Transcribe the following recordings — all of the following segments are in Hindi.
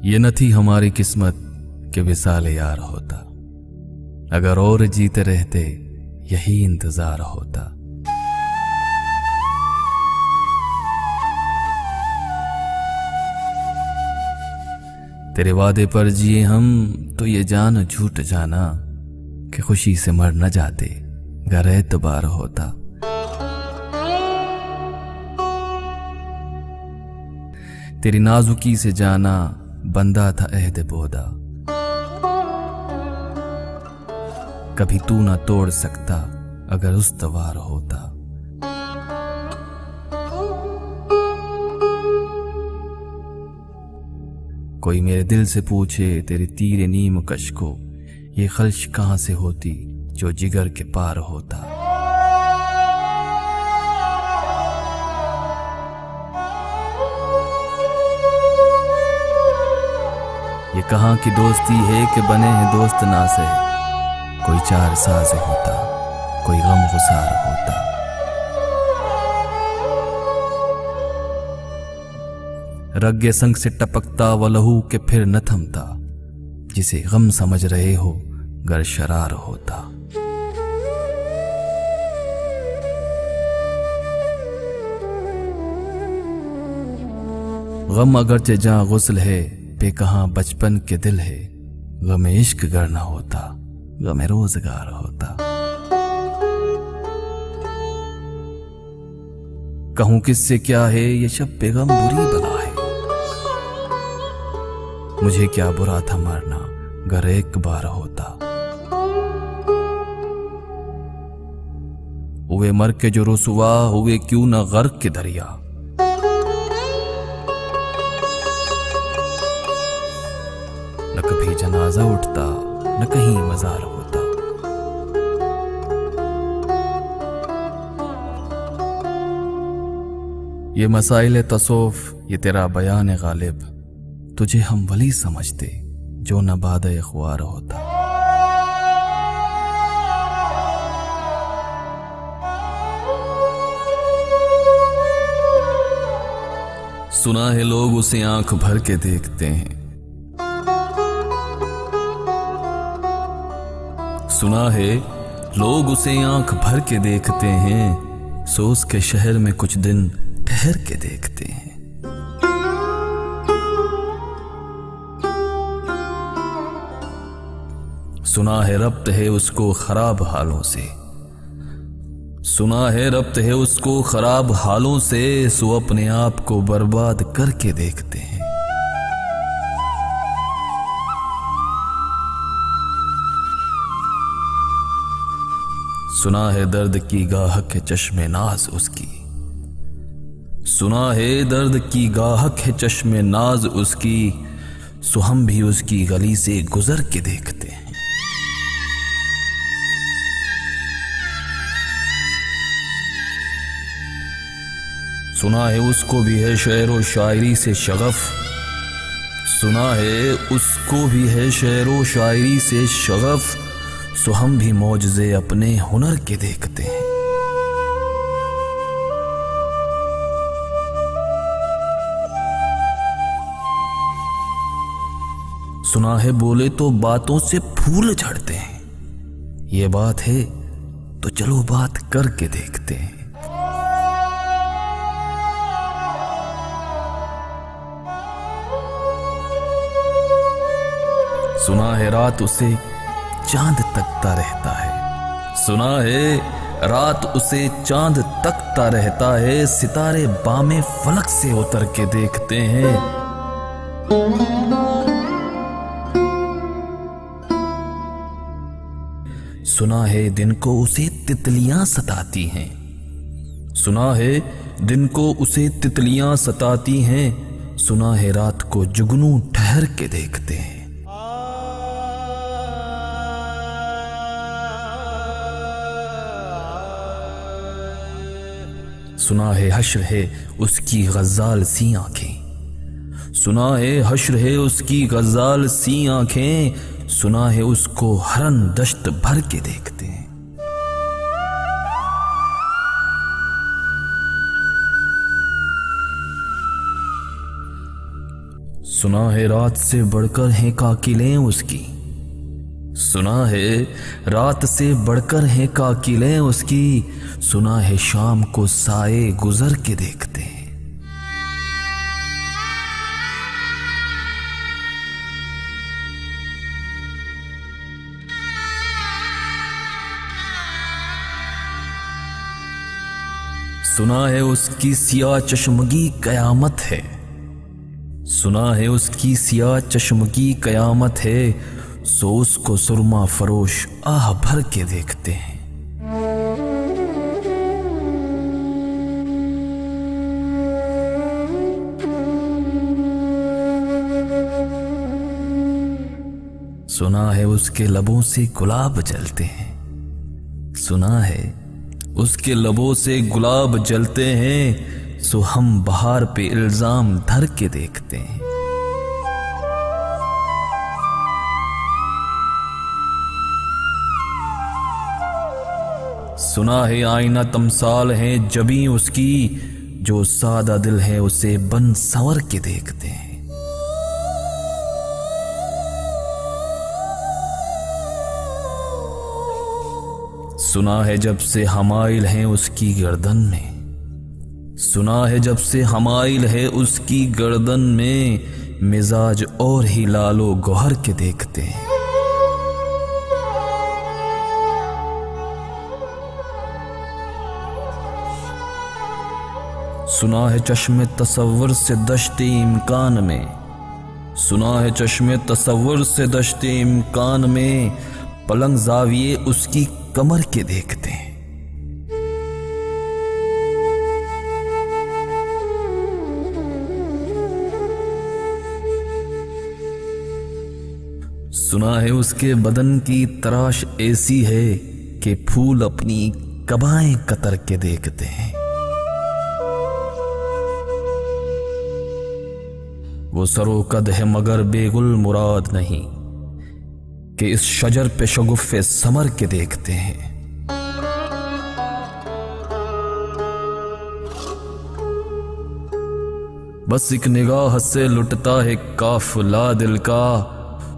ये न थी हमारी किस्मत के विसाल यार होता, अगर और जीते रहते यही इंतजार होता। तेरे वादे पर जिए हम तो ये जान झूठ जाना कि खुशी से मर न जाते घर एतबार होता। तेरी नाजुकी से जाना बंदा था अहद बोदा, कभी तू ना तोड़ सकता अगर उस्तवार होता। कोई मेरे दिल से पूछे तेरी तीरे नीम कश को, ये खल्श कहां से होती जो जिगर के पार होता। ये कहां की दोस्ती है कि बने हैं दोस्त ना से, कोई चार साज होता कोई गम गुसार होता। रग संग से टपकता व लहू के फिर न थमता, जिसे गम समझ रहे हो गर शरार होता। गम अगरचे जहां गुस्ल है पे कहां बचपन के दिल है, गम इश्क गर न होता गम रोजगार होता। कहूं किससे क्या है ये शब बेगम बुरी बला है, मुझे क्या बुरा था मरना गर एक बार होता। हुए मर के जो रुसवा हुए क्यों न गर्क के दरिया, न कभी जनाजा उठता न कहीं मजार होता। ये मसाइल तसौफ ये तेरा बयान गालिब, तुझे हम वली समझते जो न बाद इख्वार होता। सुना है लोग उसे आंख भर के देखते हैं, सुना है लोग उसे आंख भर के देखते हैं, सो उसके शहर में कुछ दिन ठहर के देखते हैं। सुना है रब्त है उसको खराब हालों से, सुना है रब्त है उसको खराब हालों से, सो अपने आप को बर्बाद करके देखते हैं। सुना है दर्द की गाहक है चश्मे नाज उसकी, सुना है दर्द की गाहक है चश्मे नाज उसकी, सो हम भी उसकी गली से गुजर के देखते हैं। सुना है उसको भी है शेर व शायरी से शगफ, सुना है उसको भी है शेर व शायरी से शगफ, सो हम भी मौजज़े अपने हुनर के देखते हैं। सुना है बोले तो बातों से फूल झड़ते हैं, ये बात है तो चलो बात करके देखते हैं। सुना है रात उसे चांद तकता रहता है, सुना है रात उसे चांद तकता रहता है, सितारे बामे फलक से उतर के देखते हैं। सुना है दिन को उसे तितलियां सताती हैं, सुना है दिन को उसे तितलियां सताती हैं, सुना है रात को जुगनू ठहर के देखते हैं। सुना है हश्र है उसकी गज़ाल सी आंखें, सुना है हश्र है उसकी गज़ाल सी आंखें, सुना है उसको हरन दश्त भर के देखते हैं। सुना है रात से बढ़कर हैं काकिलें उसकी, सुना है रात से बढ़कर हैं काकिलें उसकी, सुना है शाम को साए गुजर के देखते हैं। सुना है उसकी सिया चश्मगी कयामत है, सुना है उसकी सिया चश्मगी कयामत है, सो उसको सुरमा फरोश आह भर के देखते हैं। सुना है उसके लबों से गुलाब जलते हैं, सुना है उसके लबों से गुलाब जलते हैं, सो हम बहार पे इल्जाम धर के देखते हैं। सुना है आईना तमसाल है जबी उसकी, जो सादा दिल है उसे बन संवर के देखते हैं। सुना है जब से हमाइल हैं उसकी गर्दन में, सुना है जब से हमाइल है उसकी गर्दन में, मिजाज और ही लालो गौहर के देखते हैं। सुना है चश्मे तसव्वुर से दश्ते इम्कान में, सुना है चश्मे तसव्वुर से दश्ते इम्कान में, पलंग जाविये उसकी कमर के देखते हैं। सुना है उसके बदन की तराश ऐसी है कि फूल अपनी कबाएं कतर के देखते हैं। वो सरोकद है मगर बेगुल मुराद नहीं, कि इस शजर पे शगुफ़े समर के देखते हैं। बस एक निगाह से लुटता है काफिला दिल का,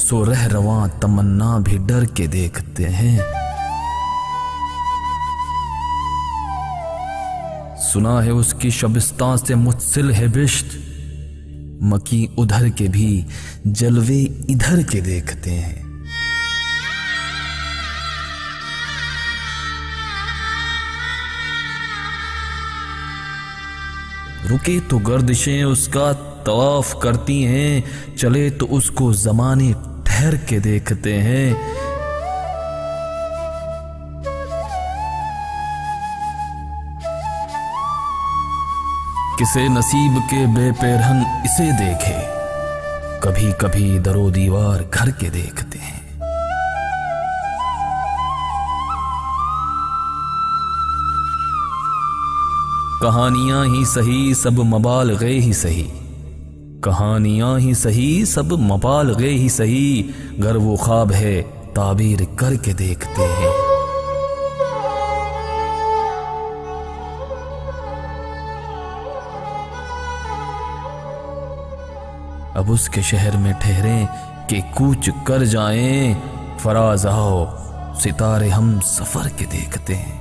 सो रह रवां तमन्ना भी डर के देखते हैं। सुना है उसकी शबिस्तां से मुत्सिल है बिश्त, मकी उधर के भी जलवे इधर के देखते हैं। रुके तो गर्दिशें उसका तवाफ करती हैं, चले तो उसको जमाने ठहर के देखते हैं। किसे नसीब के बेपैरहन इसे देखे, कभी कभी दरो दीवार घर के देखते हैं। कहानियां ही सही सब मबालगे ही सही, कहानियां ही सही सब मबालगे ही सही, गर वो ख्वाब है ताबीर करके देखते हैं। अब उसके शहर में ठहरें कि कूच कर जाएं, फराज आओ सितारे हम सफर के देखते हैं।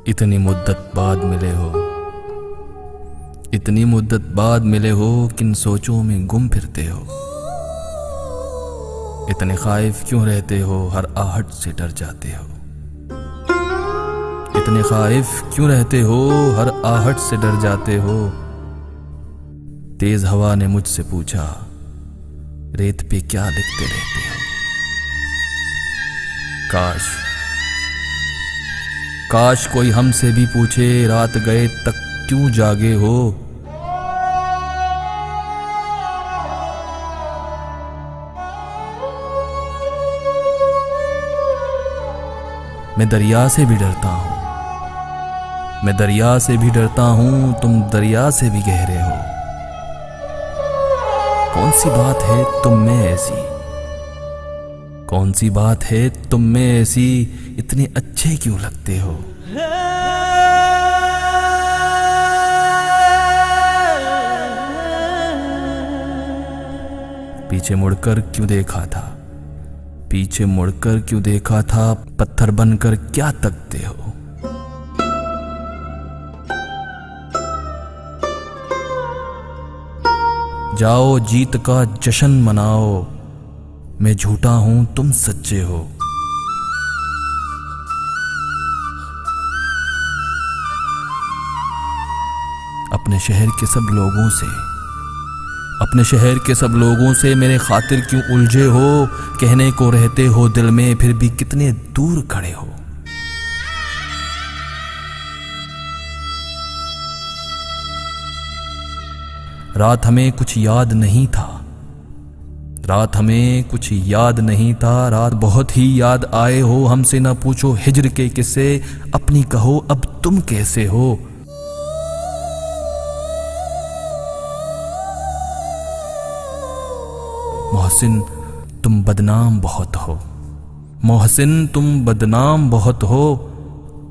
इतनी मुद्दत बाद मिले हो, इतनी मुद्दत बाद मिले हो, किन सोचों में गुम फिरते हो। इतने खाइफ क्यों रहते हो, हर आहट से डर जाते हो। इतने खाइफ क्यों रहते हो, हर आहट से डर जाते हो। तेज हवा ने मुझसे पूछा, रेत पे क्या लिखते रहते हो। काश कोई हमसे भी पूछे, रात गए तक क्यों जागे हो। मैं दरिया से भी डरता हूं, मैं दरिया से भी डरता हूं, तुम दरिया से भी गहरे हो। कौन सी बात है तुम में ऐसी, कौन सी बात है तुम में ऐसी, इतने अच्छे क्यों लगते हो। पीछे मुड़कर क्यों देखा था, पीछे मुड़कर क्यों देखा था, पत्थर बनकर क्या तकते हो। जाओ जीत का जश्न मनाओ, मैं झूठा हूं तुम सच्चे हो। अपने शहर के सब लोगों से, अपने शहर के सब लोगों से मेरे खातिर क्यों उलझे हो। कहने को रहते हो दिल में, फिर भी कितने दूर खड़े हो। रात हमें कुछ याद नहीं था, रात हमें कुछ याद नहीं था। रात बहुत ही याद आए हो, हमसे ना पूछो हिज्र के किस्से, अपनी कहो अब तुम कैसे हो। मोहसिन तुम बदनाम बहुत हो, मोहसिन तुम बदनाम बहुत हो,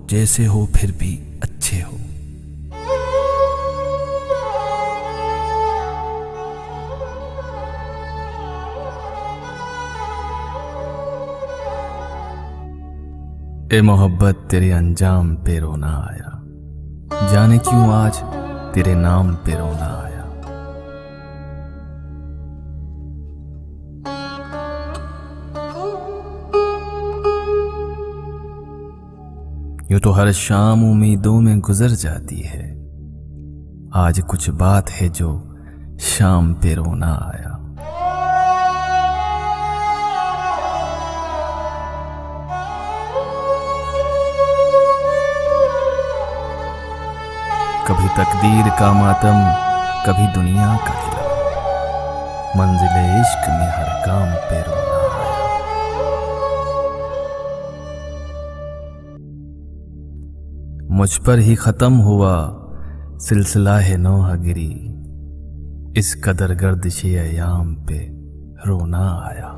जैसे हो फिर भी अच्छे हो। ए मोहब्बत तेरे अंजाम पे रोना आया, जाने क्यों आज तेरे नाम पे रोना आया। यूं तो हर शाम उम्मीदों में गुजर जाती है, आज कुछ बात है जो शाम पे रोना आया। कभी तकदीर का मातम, कभी दुनिया का गिला, मंजिले इश्क में हर काम पे रोना आया। मुझ पर ही खत्म हुआ सिलसिला है नौहागिरी, इस कदर गर्दिशे अयाम पे रोना आया।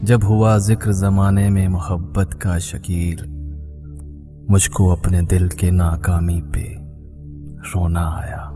जब हुआ जिक्र जमाने में मोहब्बत का शकील, मुझको अपने दिल के नाकामी पे रोना आया।